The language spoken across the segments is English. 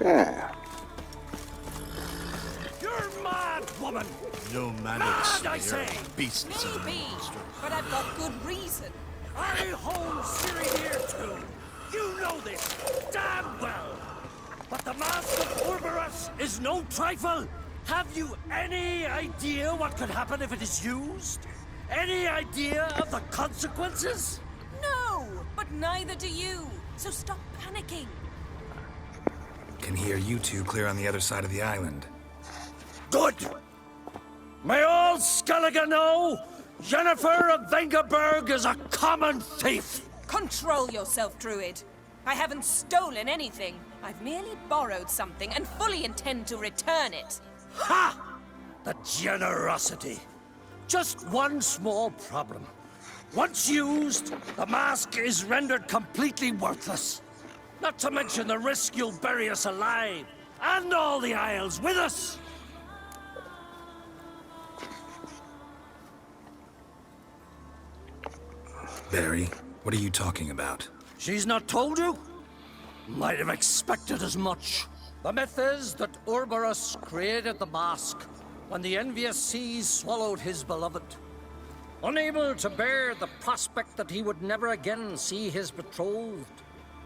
Yeah. You're mad, woman! No Mad, manners. I say! Beasts of Maybe, monster. but I've got good reason. I hold Siri here too. You know this damn well. But the Mask of Orberus is no trifle. Have you any idea what could happen if it is used? Any idea of the consequences? No, but neither do you. So stop panicking. Can hear you two clear on the other side of the island. Good. May all Skellige know Jennifer of Vengerberg is a common thief. Control yourself, Druid. I haven't stolen anything. I've merely borrowed something and fully intend to return it. Ha! The generosity. Just one small problem. Once used, the mask is rendered completely worthless. Not to mention the risk you'll bury us alive, and all the Isles with us. Barry, what are you talking about? She's not told you? Might have expected as much. The myth is that Orberus created the mask when the envious seas swallowed his beloved. Unable to bear the prospect that he would never again see his betrothed,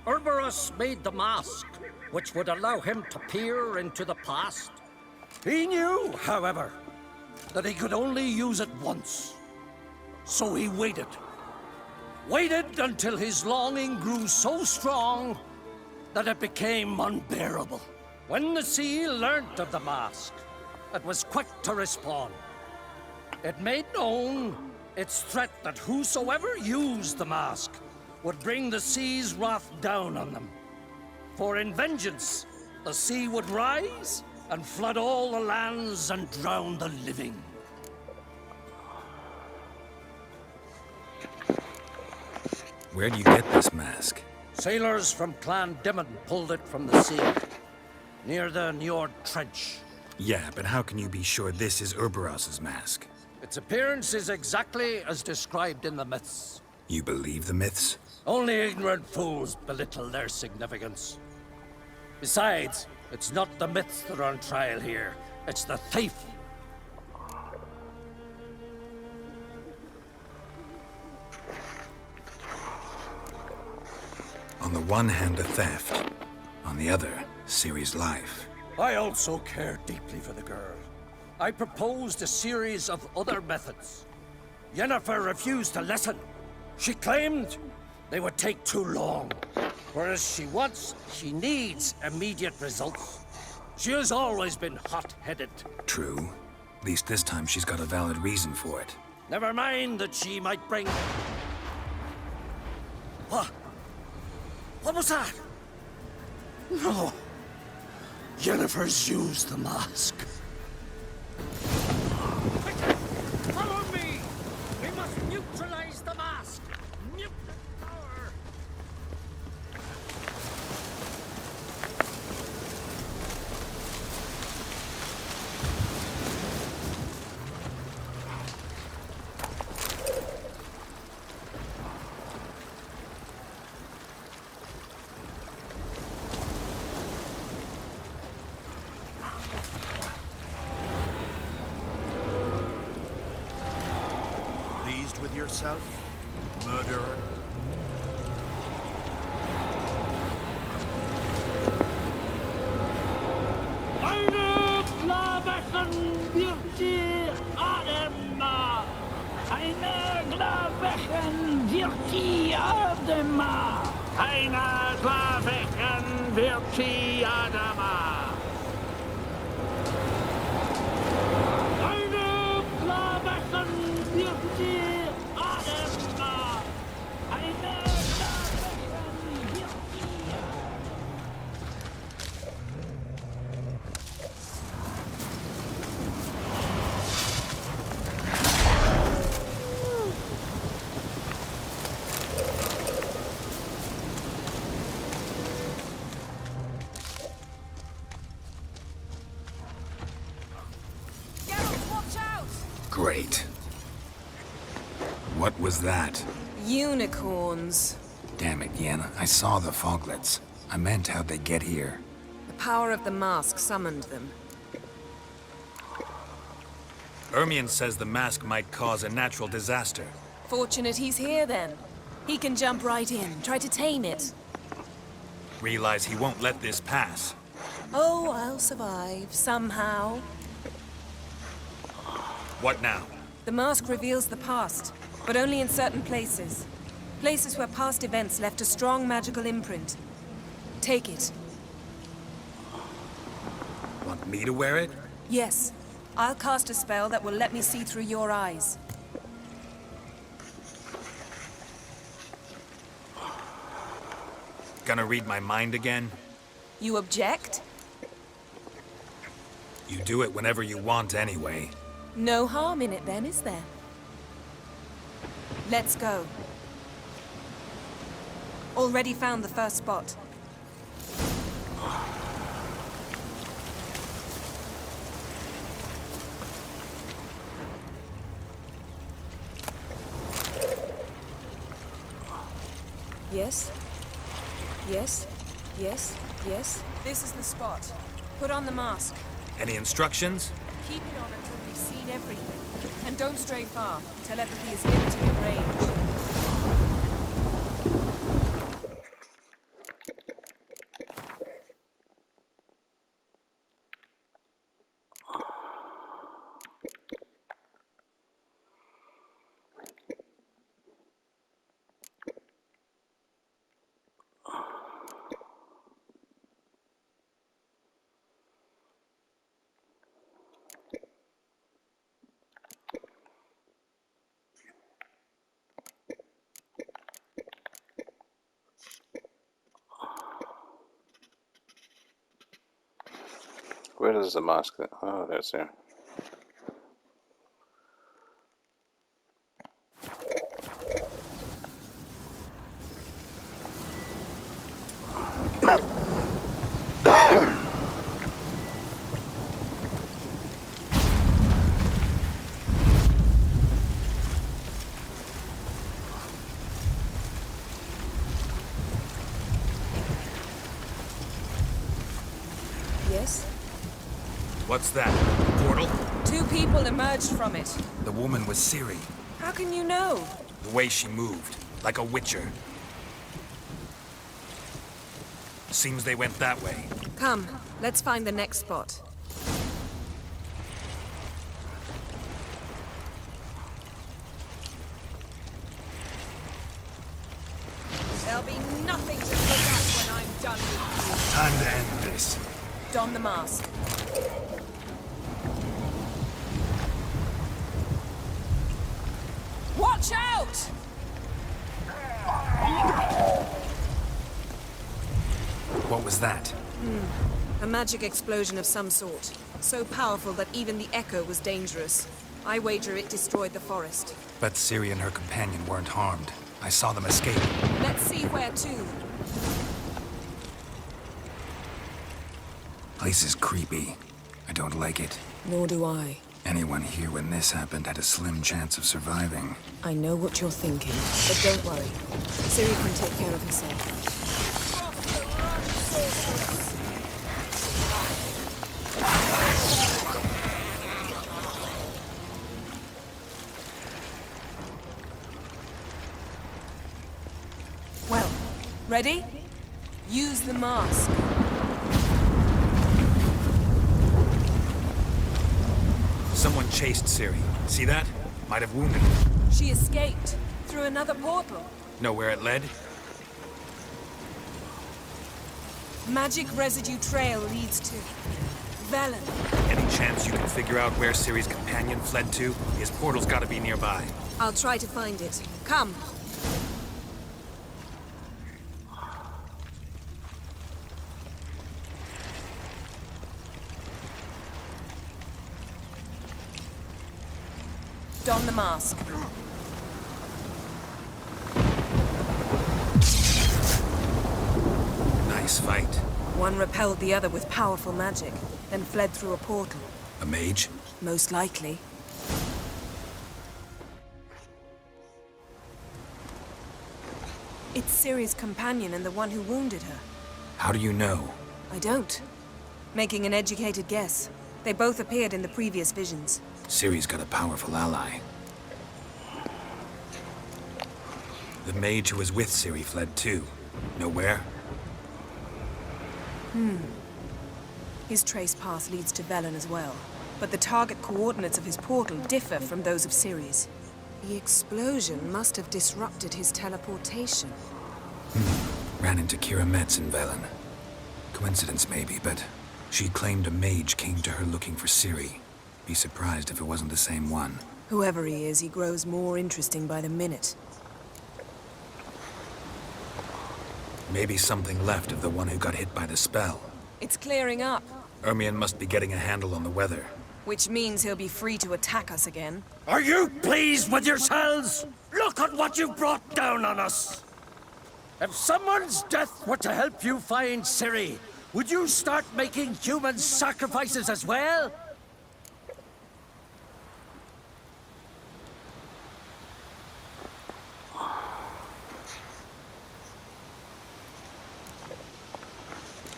Orberus made the mask, which would allow him to peer into the past. He knew, however, that he could only use it once. So he waited. Waited until his longing grew so strong that it became unbearable. When the sea learnt of the mask, it was quick to respond. It made known its threat that whosoever used the mask would bring the sea's wrath down on them. For in vengeance, the sea would rise and flood all the lands and drown the living. Where do you get this mask? Sailors from Clan Dimon pulled it from the sea, near the Njord Trench. Yeah, but how can you be sure this is Urberos's mask? Its appearance is exactly as described in the myths. You believe the myths? Only ignorant fools belittle their significance. Besides, it's not the myths that are on trial here. It's the thief. On the one hand, a theft. On the other, Ciri's life. I also care deeply for the girl. I proposed a series of other methods. Yennefer refused to listen. She claimed they would take too long. Whereas she needs immediate results. She has always been hot-headed. True. At least this time she's got a valid reason for it. Never mind that she might bring... What? What was that? No. Yennefer's used the mask. Quicker! Follow me! We must neutralize the mask! Mute the power! Pleased with yourself, murderer? Eine Glavechen wird sie Adema! Eine Glavechen wird sie Adema! Eine Glavechen wird sie Adema! Eine Glavechen wird sie Adema! Eine Glavechen wird sie Geralt, watch out! Great. What was that? Unicorns. Damn it, Yen. I saw the foglets. I meant how'd they get here. power of the mask summoned them. Ermion says the mask might cause a natural disaster. Fortunate he's here, then. He can jump right in, try to tame it. Realize he won't let this pass. Oh, I'll survive, somehow. What now? The mask reveals the past, but only in certain places. Places where past events left a strong magical imprint. Take it. Want me to wear it? Yes. I'll cast a spell that will let me see through your eyes. Gonna read my mind again? You object? You do it whenever you want anyway. No harm in it then, is there? Let's go. Already found the first spot. Yes? Yes? Yes? Yes? This is the spot. Put on the mask. Any instructions? Keep it on until we've seen everything. And don't stray far. Telepathy is limited in range. Where does the mask? Oh, there's there. Yes? What's that? Portal? 2 people emerged from it. The woman was Ciri. How can you know? The way she moved, like a witcher. Seems they went that way. Come, let's find the next spot. There'll be nothing to look at when I'm done with Time to end this. you. Don the mask. Watch out! What was that? A magic explosion of some sort. So powerful that even the echo was dangerous. I wager it destroyed the forest. But Ciri and her companion weren't harmed. I saw them escape. Let's see where to. Place is creepy. I don't like it. Nor do I. Anyone here when this happened had a slim chance of surviving. I know what you're thinking, but don't worry. Ciri can take care of herself. Well, ready? Use the mask. Someone chased Ciri. See that? Might have wounded her. She escaped through another portal. Know where it led? Magic residue trail leads to Velen. Any chance you can figure out where Ciri's companion fled to? His portal's gotta be nearby. I'll try to find it. Come. Don the mask. Nice fight. One repelled the other with powerful magic, then fled through a portal. A mage? Most likely. It's Ciri's companion and the one who wounded her. How do you know? I don't. Making an educated guess. They both appeared in the previous visions. Ciri's got a powerful ally. The mage who was with Ciri fled too. Know where? His trace path leads to Velen as well. But the target coordinates of his portal differ from those of Ciri's. The explosion must have disrupted his teleportation. Ran into Kira Metz in Velen. Coincidence maybe, but she claimed a mage came to her looking for Ciri. Be surprised if it wasn't the same one. Whoever he is, he grows more interesting by the minute. Maybe something left of the one who got hit by the spell. It's clearing up, Ermion must be getting a handle on the weather. which means he'll be free to attack us again. Are you pleased with yourselves? Look at what you've brought down on us! If someone's death were to help you find Ciri, would you start making human sacrifices as well?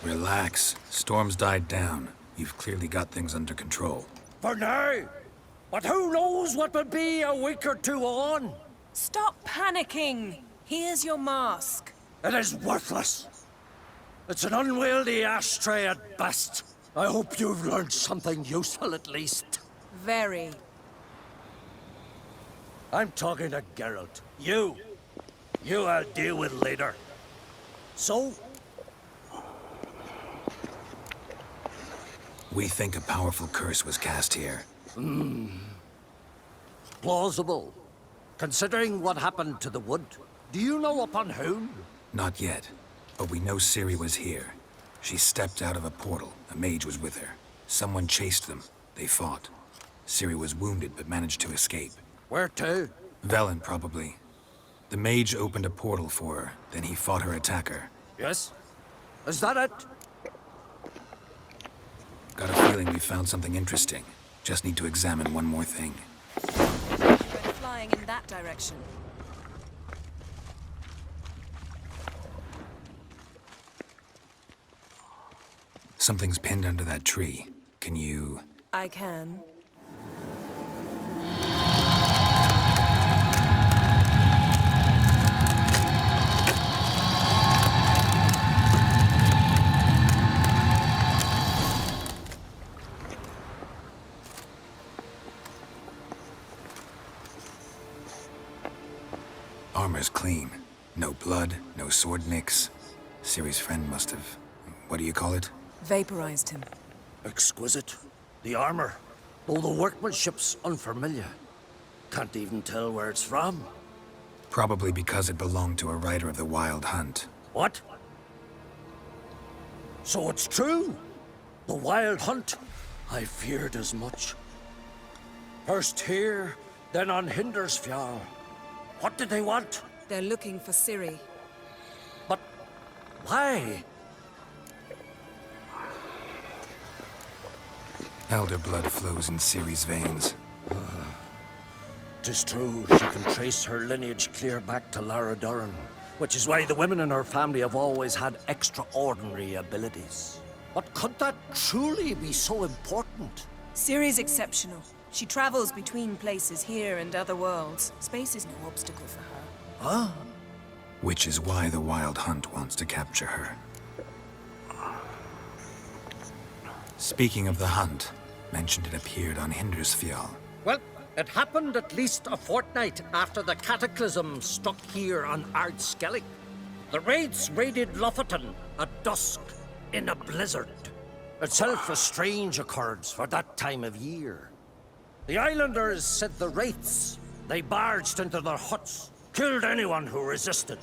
Relax. Storm's died down. You've clearly got things under control. For now. But who knows what will be a week or two on? Stop panicking! Here's your mask. It is worthless. It's an unwieldy ashtray at best. I hope you've learned something useful at least. Very. I'm talking to Geralt. You I'll deal with later. So, We think a powerful curse was cast here. plausible. Considering what happened to the wood, do you know upon whom? Not yet, but we know Ciri was here. She stepped out of a portal. A mage was with her. Someone chased them. They fought. Ciri was wounded but managed to escape. Where to? Velen, probably. The mage opened a portal for her, then he fought her attacker. Yes? Is that it? Got a feeling we found something interesting. Just need to examine one more thing. We're flying in that direction. Something's pinned under that tree. Can you... I can. Armor's clean. No blood, no sword nicks. Ciri's friend must have... What do you call it? Vaporized him. Exquisite. The armor. Though the workmanship's unfamiliar. Can't even tell where it's from. Probably because it belonged to a rider of the Wild Hunt. What? So it's true? The Wild Hunt? I feared as much. First here, then on Hindersfjall. What did they want? They're looking for Ciri. But why? Elder blood flows in Ciri's veins. 'Tis true, she can trace her lineage clear back to Lara Duran, which is why the women in her family have always had extraordinary abilities. But could that truly be so important? Ciri's exceptional. She travels between places here and other worlds. Space is no obstacle for her. Huh? Which is why the Wild Hunt wants to capture her. Speaking of the hunt, mentioned it appeared on Hindersfjall. Well, it happened at least a fortnight after the cataclysm struck here on Ardskellig. The raids raided Lofoten at dusk in a blizzard. Itself a strange occurrence for that time of year. The islanders said the wraiths. They barged into their huts, killed anyone who resisted,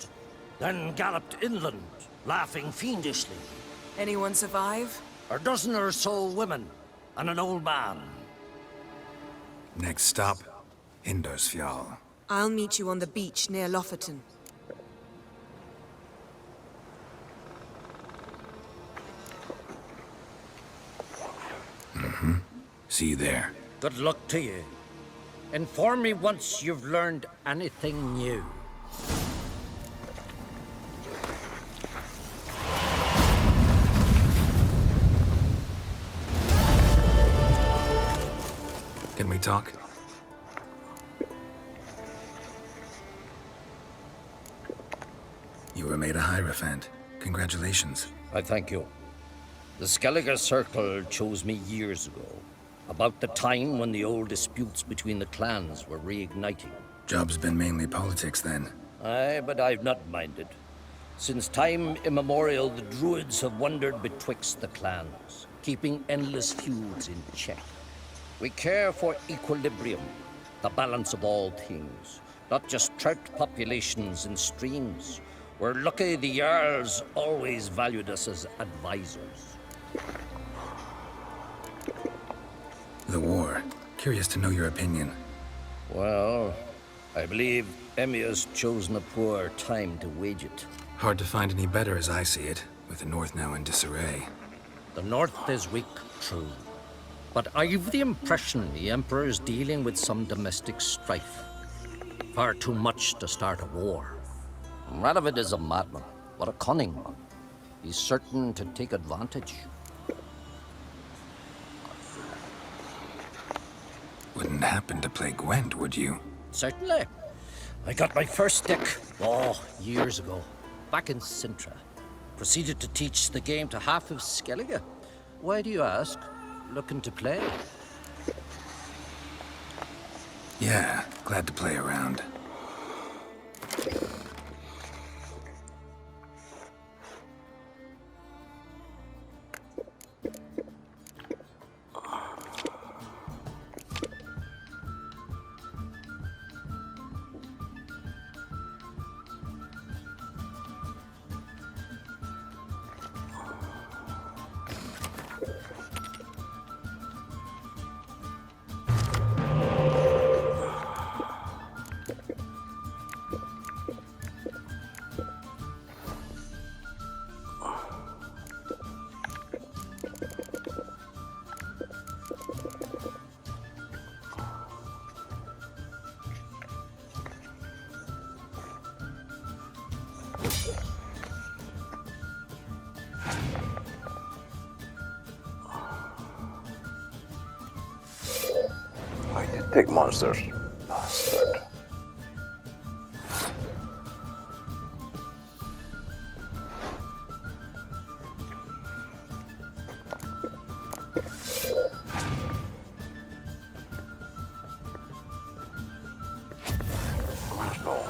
then galloped inland, laughing fiendishly. Anyone survive? A dozen or so women and an old man. Next stop, Hindersfjall. I'll meet you on the beach near Lofoten. See you there. Good luck to you. Inform me once you've learned anything new. Can we talk? You were made a Hierophant. Congratulations. I thank you. The Skellige Circle chose me years ago, about the time when the old disputes between the clans were reigniting. Job's been mainly politics then. Aye, but I've not minded. Since time immemorial, the Druids have wandered betwixt the clans, keeping endless feuds in check. We care for equilibrium, the balance of all things, not just trout populations and streams. We're lucky the Jarls always valued us as advisors. The war. Curious to know your opinion. Well, I believe Emmir's chosen a poor time to wage it. Hard to find any better as I see it, with the North now in disarray. The North is weak, true. But I've the impression the Emperor's dealing with some domestic strife. Far too much to start a war. Radovid is a madman, but a cunning one. He's certain to take advantage. Wouldn't happen to play Gwent, would you? Certainly. I got my first stick, years ago, back in Sintra. Proceeded to teach the game to half of Skellige. Why do you ask? Looking to play? Yeah, glad to play around. I did pick monsters. Bastard. Let's go.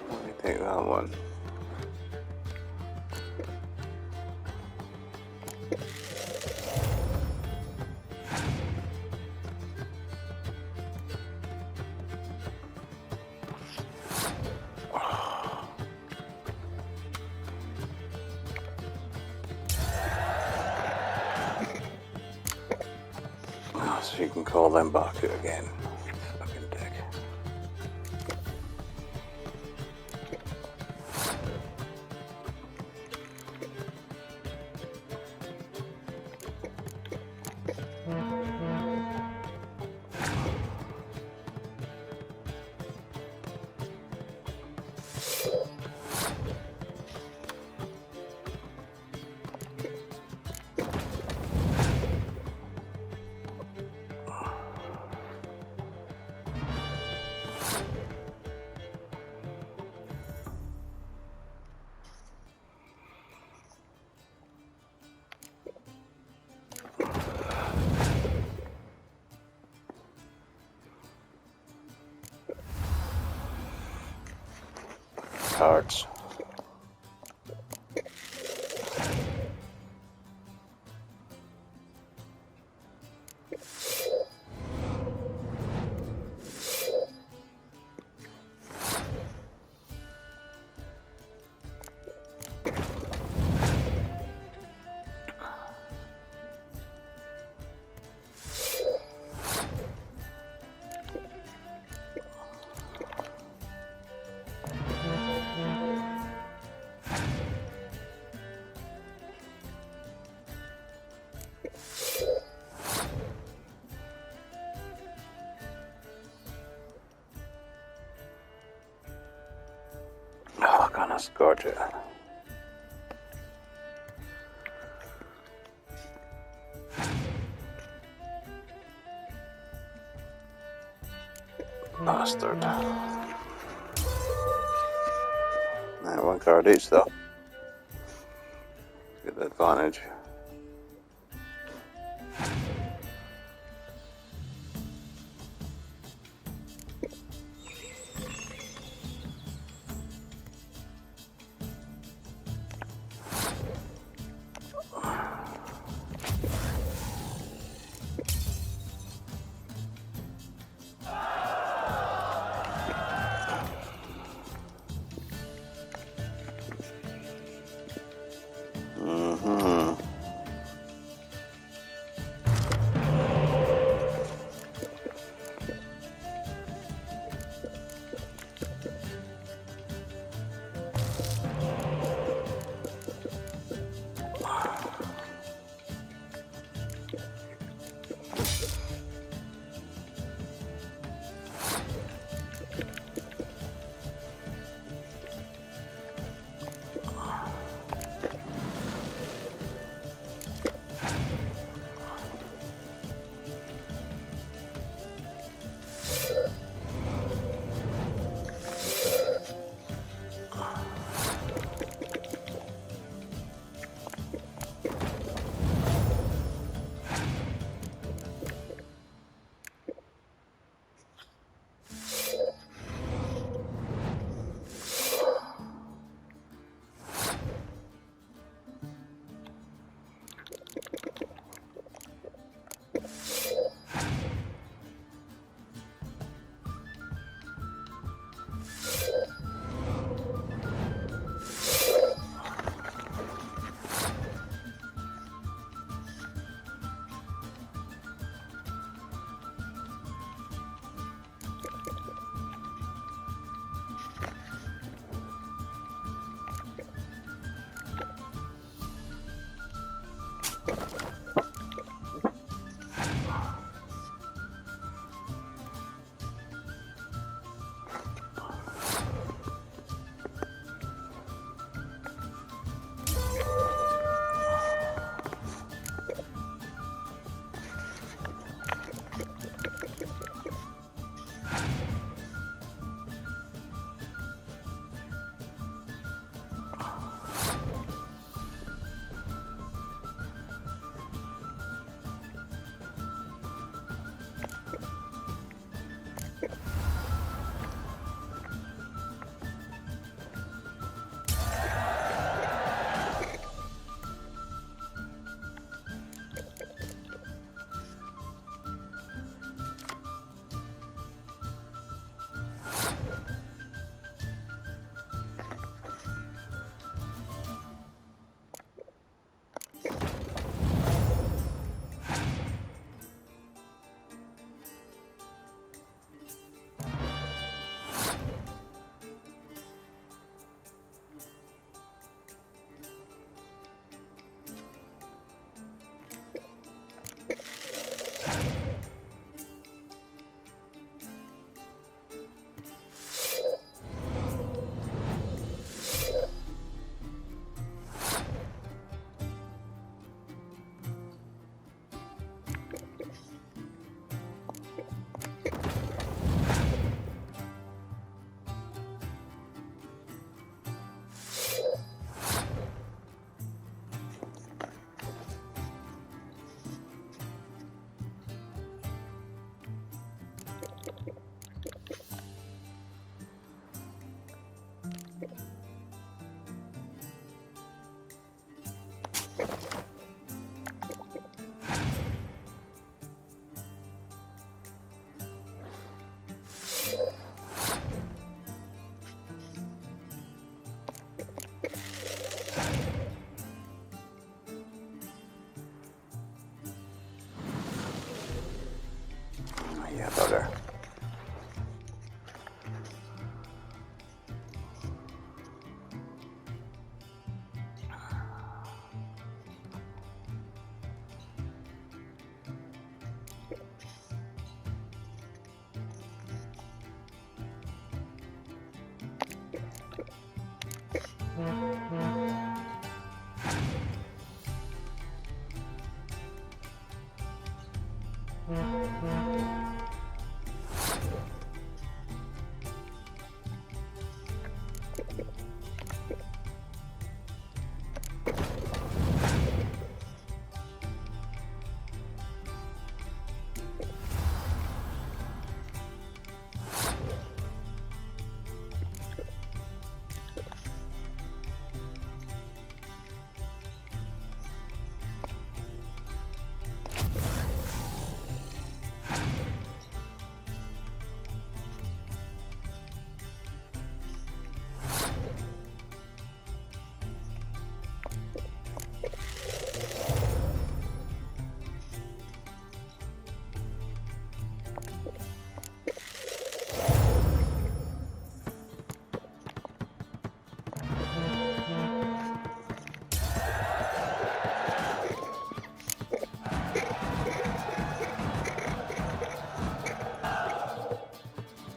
Let me take that one. So you can call them Baku again. Fucking dick. Cards. Oh, gonna scorch it. Bastard. One card each though. Get the advantage.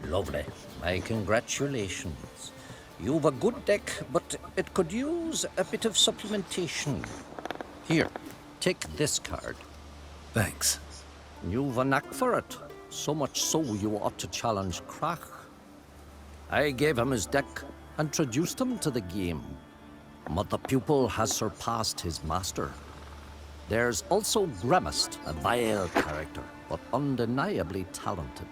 Lovely. My congratulations. You've a good deck, but it could use a bit of supplementation. Here, take this card. Thanks. You've a knack for it. So much so you ought to challenge Krach. I gave him his deck, introduced him to the game. But the pupil has surpassed his master. There's also Remastered, a vile character, but undeniably talented.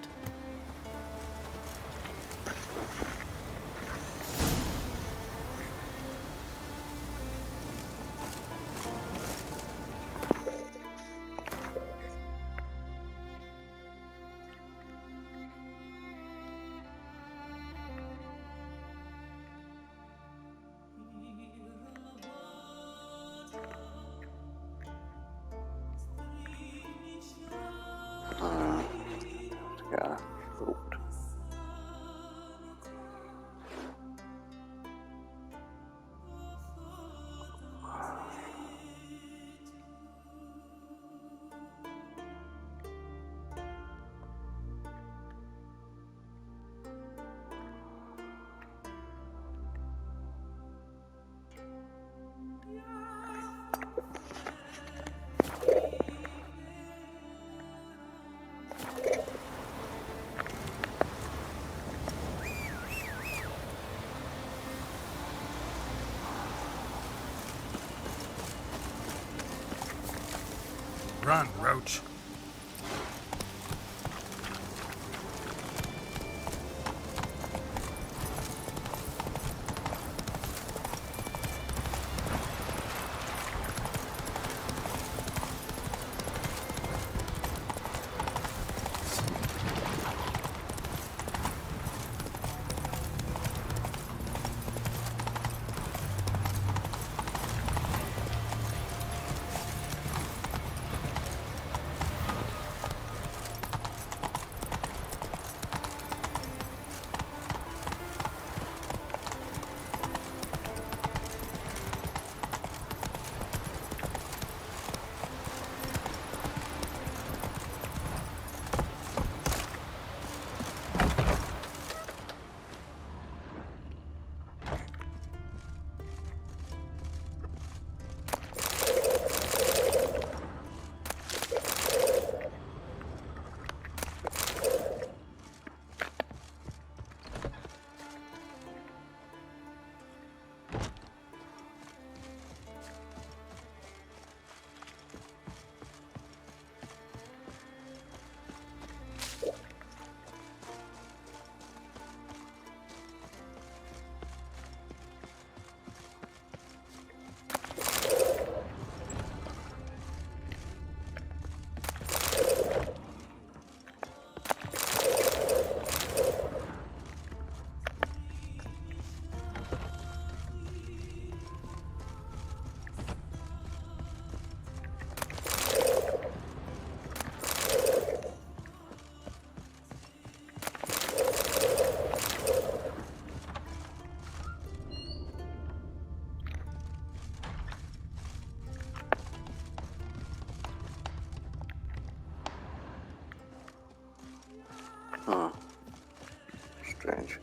Yeah, fruit. Run, Roach. Strange.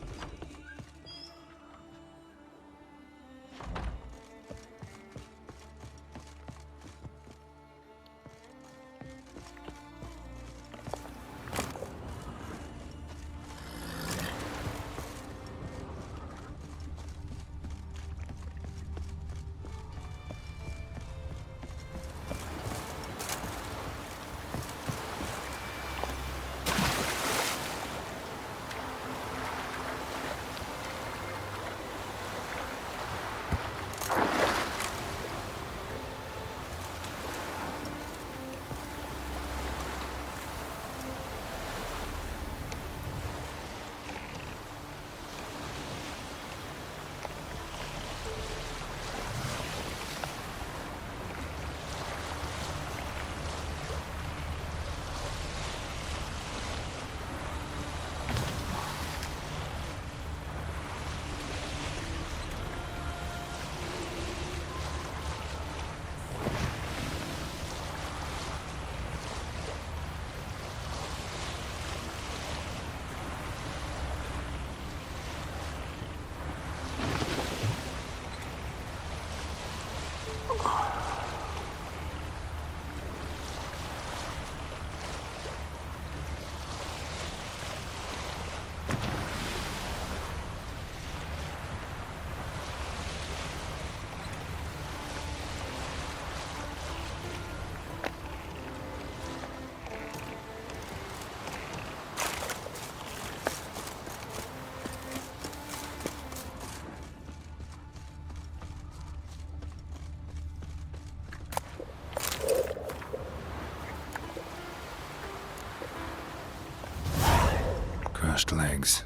Crushed legs.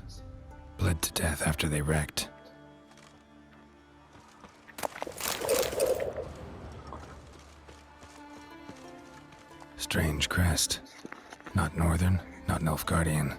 Bled to death after they wrecked. Strange crest. Not Northern, not Nilfgaardian.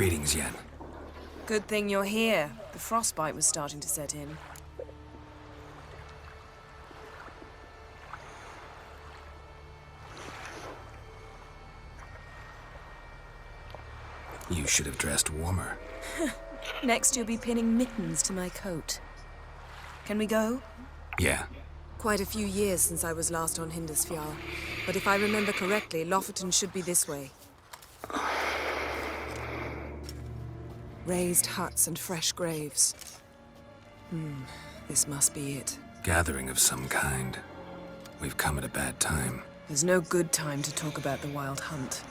Greetings, Yen. Good thing you're here. The frostbite was starting to set in. You should have dressed warmer. Next you'll be pinning mittens to my coat. Can we go? Yeah. Quite a few years since I was last on Hindisfjall. But if I remember correctly, Lofoten should be this way. Raised huts and fresh graves. This must be it. Gathering of some kind. We've come at a bad time. There's no good time to talk about the Wild Hunt.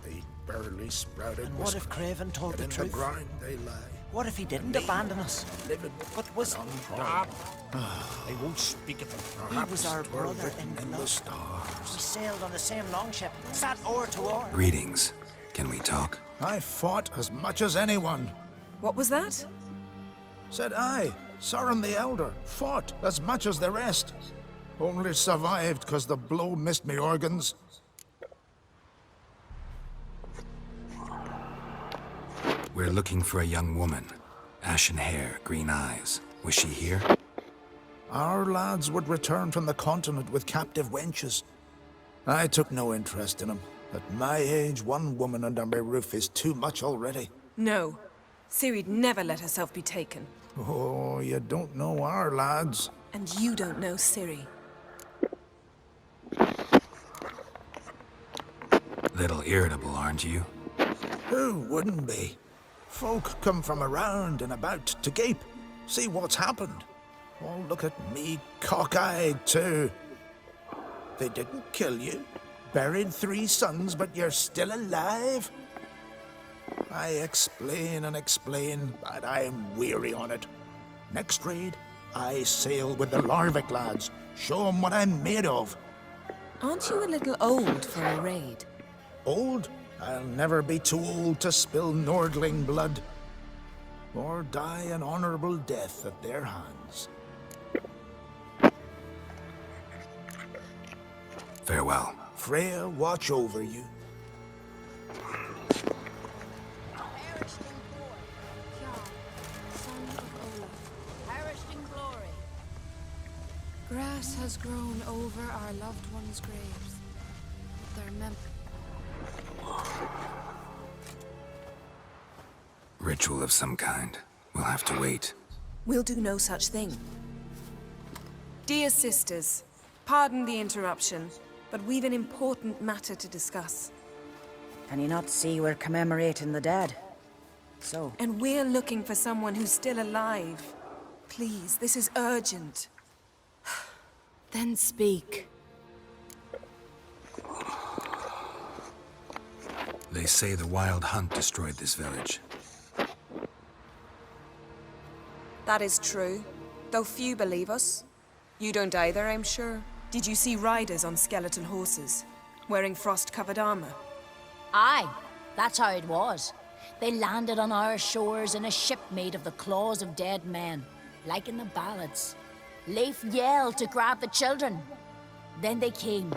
They barely sprouted. And what if Craven told the in the truth? ground they lie. What if he didn't abandon us? Living But was and he unharmed. They won't speak of it. Perhaps was our 'twere brother written in in the blood. stars. We sailed on the same longship, sat oar to oar. Greetings. Can we talk? I fought as much as anyone. What was that? Said I, Soren the Elder, fought as much as the rest. Only survived 'cause the blow missed me organs. We're looking for a young woman. Ashen hair, green eyes. Was she here? Our lads would return from the continent with captive wenches. I took no interest in them. At my age, one woman under my roof is too much already. No. Ciri'd never let herself be taken. Oh, you don't know our lads. And you don't know Ciri. Little irritable, aren't you? Who wouldn't be? Folk come from around and about to gape, see what's happened. Oh, look at me, cockeyed too. They didn't kill you. Buried 3 sons, but you're still alive? I explain and explain, but I'm weary on it. Next raid, I sail with the Larvik lads. Show 'em what I'm made of. Aren't you a little old for a raid? Old? I'll never be too old to spill Nordling blood. Or die an honorable death at their hands. Farewell. Freya, watch over you. Grass has grown over our loved ones' graves, but their Ritual of some kind. We'll have to wait. We'll do no such thing. Dear sisters, pardon the interruption, but we've an important matter to discuss. Can you not see we're commemorating the dead? So, And we're looking for someone who's still alive. Please, this is urgent. Then speak. They say the Wild Hunt destroyed this village. That is true, though few believe us. You don't either, I'm sure. Did you see riders on skeletal horses, wearing frost-covered armor? Aye, that's how it was. They landed on our shores in a ship made of the claws of dead men, like in the ballads. Leif yelled to grab the children. Then they came,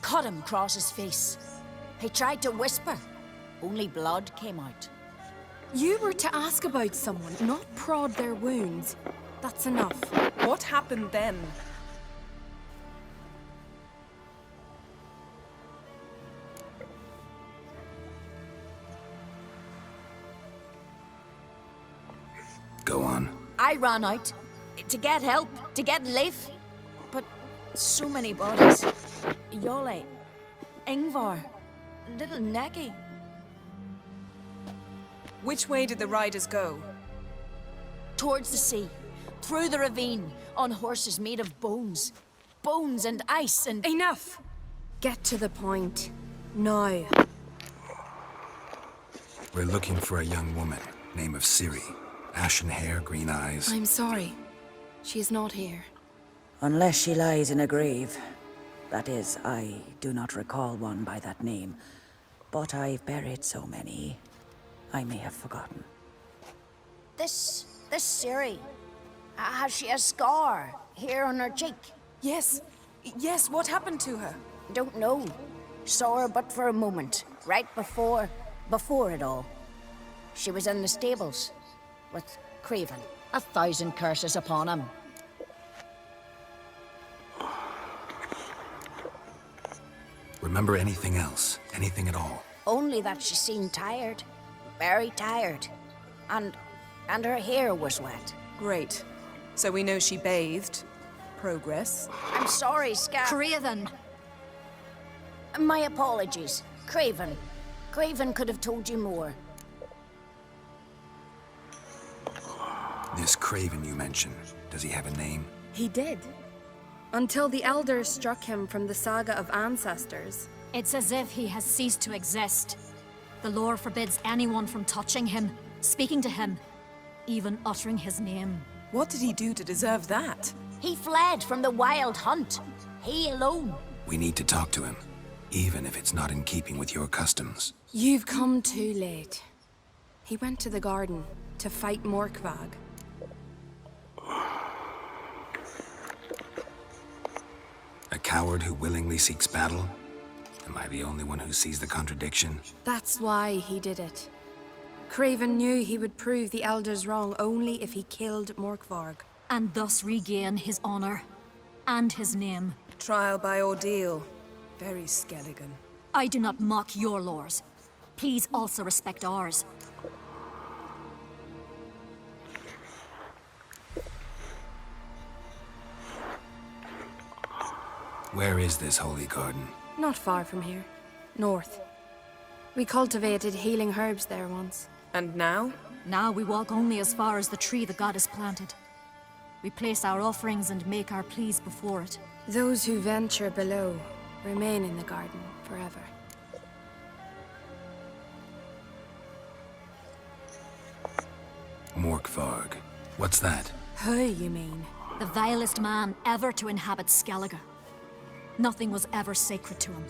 cut him across his face. He tried to whisper, only blood came out. You were to ask about someone, not prod their wounds. That's enough. What happened then? Go on. I ran out to get help, to get Leif. But so many bodies. Yole, Ingvar, little Necky. Which way did the riders go? Towards the sea, through the ravine, on horses made of bones. Bones and ice and... Enough! Get to the point. Now. We're looking for a young woman, name of Ciri. Ashen hair, green eyes. I'm sorry. She is not here. unless she lies in a grave. That is, I do not recall one by that name. But I've buried so many, I may have forgotten. This Ciri, has she a scar here on her cheek? Yes. Yes, what happened to her? Don't know. Saw her but for a moment, right before it all. She was in the stables with Craven. 1,000 curses upon him. Remember anything else? Anything at all? Only that she seemed tired. Very tired. And her hair was wet. Great. So we know she bathed. Progress. I'm sorry, Scar. Craven! My apologies. Craven. Craven could have told you more. This Craven you mentioned, does he have a name? He did. Until the elders struck him from the saga of ancestors. It's as if he has ceased to exist. The lore forbids anyone from touching him, speaking to him, even uttering his name. What did he do to deserve that? He fled from the wild hunt. He alone. We need to talk to him, even if it's not in keeping with your customs. You've come too late. He went to the garden to fight Morkvag. A coward who willingly seeks battle? Am I the only one who sees the contradiction? That's why he did it. Craven knew he would prove the elders wrong only if he killed Morkvarg. And thus regain his honor and his name. Trial by ordeal. Very Skelligan. I do not mock your laws. Please also respect ours. Where is this holy garden? Not far from here. North. We cultivated healing herbs there once. And now? Now we walk only as far as the tree the goddess planted. We place our offerings and make our pleas before it. Those who venture below remain in the garden forever. Morkvarg. What's that? Who, you mean? The vilest man ever to inhabit Skellige. Nothing was ever sacred to him.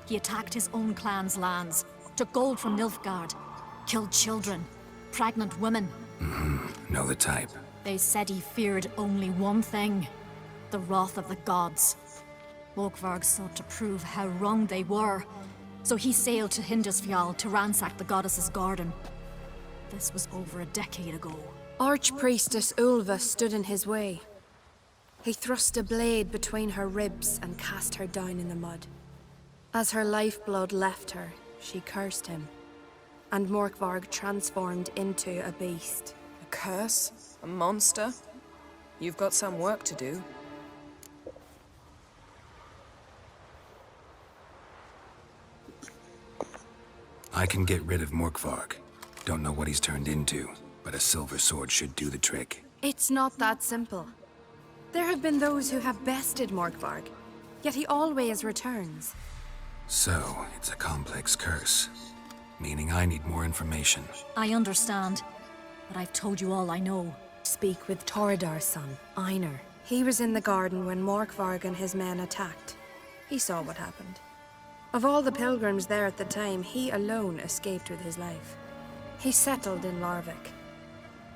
He attacked his own clan's lands, took gold from Nilfgaard, killed children, pregnant women. Know the type. They said he feared only one thing, the wrath of the gods. Morkvarg sought to prove how wrong they were, so he sailed to Hindisfjall to ransack the goddess's garden. This was over a decade ago. Archpriestess Ulva stood in his way. He thrust a blade between her ribs and cast her down in the mud. As her lifeblood left her, she cursed him, and Morkvarg transformed into a beast. A curse? A monster? You've got some work to do. I can get rid of Morkvarg. Don't know what he's turned into, but a silver sword should do the trick. It's not that simple. There have been those who have bested Morkvarg, yet he always returns. So, it's a complex curse. Meaning I need more information. I understand, but I've told you all I know. Speak with Torridar's son, Einar. He was in the garden when Morkvarg and his men attacked. He saw what happened. Of all the pilgrims there at the time, he alone escaped with his life. He settled in Larvik.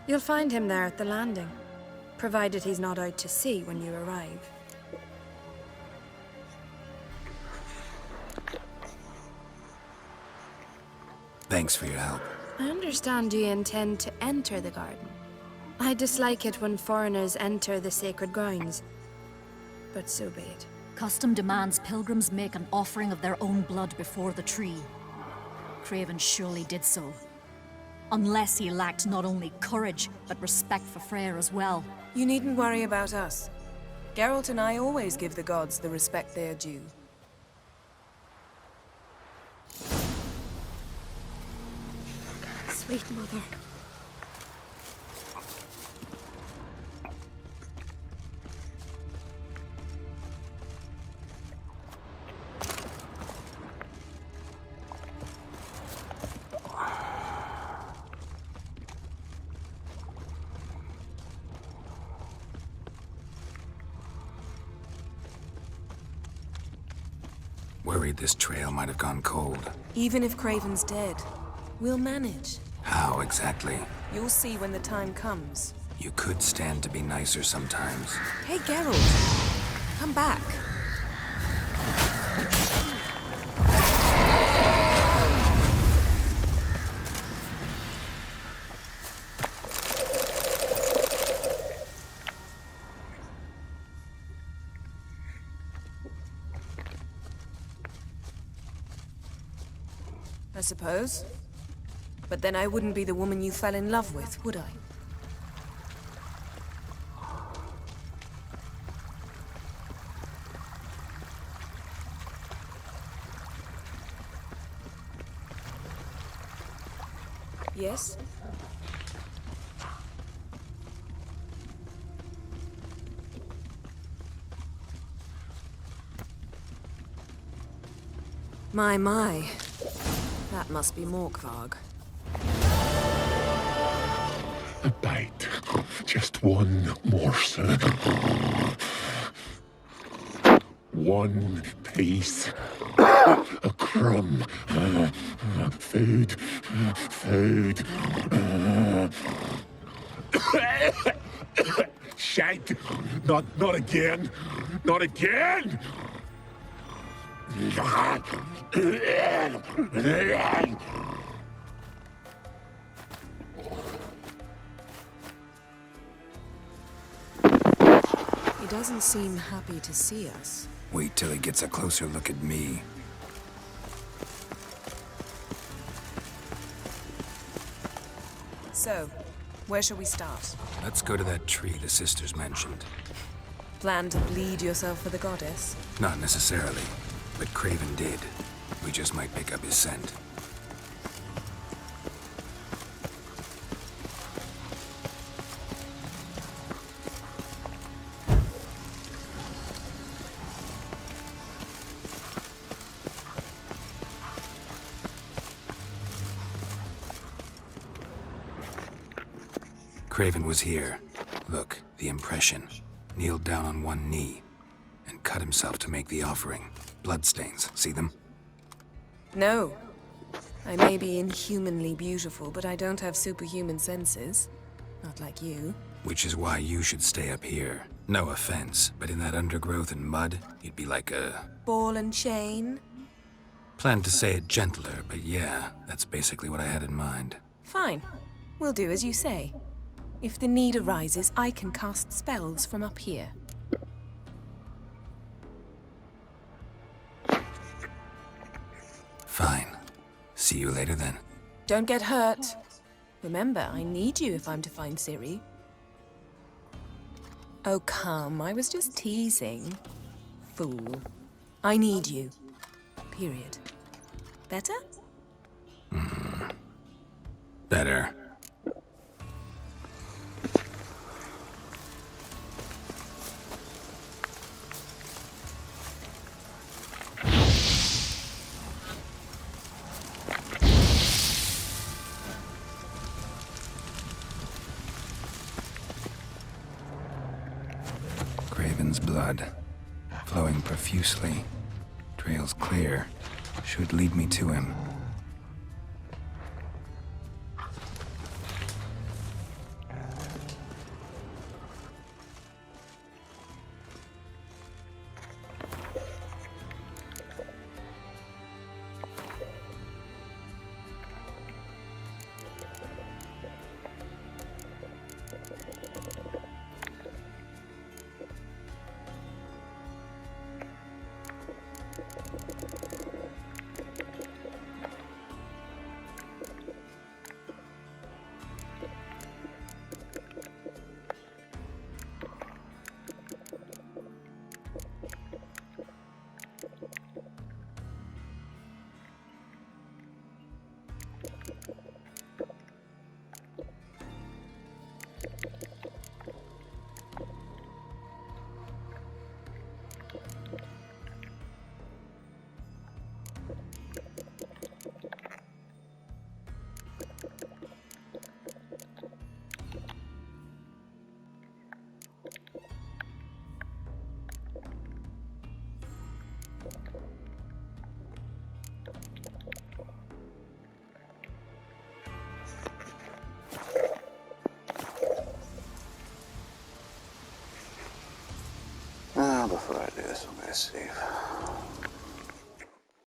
You'll find him there at the landing, provided he's not out to sea when you arrive. Thanks for your help. I understand you intend to enter the garden. I dislike it when foreigners enter the sacred grounds, but so be it. Custom demands pilgrims make an offering of their own blood before the tree. Craven surely did so. Unless he lacked not only courage, but respect for Freyr as well. You needn't worry about us. Geralt and I always give the gods the respect they are due. Sweet mother. Worried this trail might have gone cold. Even if Craven's dead, we'll manage. How exactly? You'll see when the time comes. You could stand to be nicer sometimes. Hey, Geralt! Come back. suppose. But then I wouldn't be the woman you fell in love with, would I? Yes? My. That must be Morkvarg. A bite. Just one morsel. One piece. A crumb. Food. Food. Shite. Not again. Not again. He doesn't seem happy to see us. Wait till he gets a closer look at me. So, where shall we start? Let's go to that tree the sisters mentioned. Plan to bleed yourself for the goddess? Not necessarily, but Craven did. We just might pick up his scent. Craven was here. Look, the impression. Kneeled down on one knee and cut himself to make the offering. Bloodstains, see them? No. I may be inhumanly beautiful, but I don't have superhuman senses. Not like you. Which is why you should stay up here. No offense, but in that undergrowth and mud, you'd be like a... Ball and chain? Planned to say it gentler, but yeah, that's basically what I had in mind. Fine. We'll do as you say. If the need arises, I can cast spells from up here. Fine. See you later then. Don't get hurt. Remember, I need you if I'm to find Ciri. Oh, come. I was just teasing. Fool. I need you. Period. Better? Better. Craven's blood, flowing profusely. Trail's clear. Should lead me to him. Before I do this, I'm gonna save.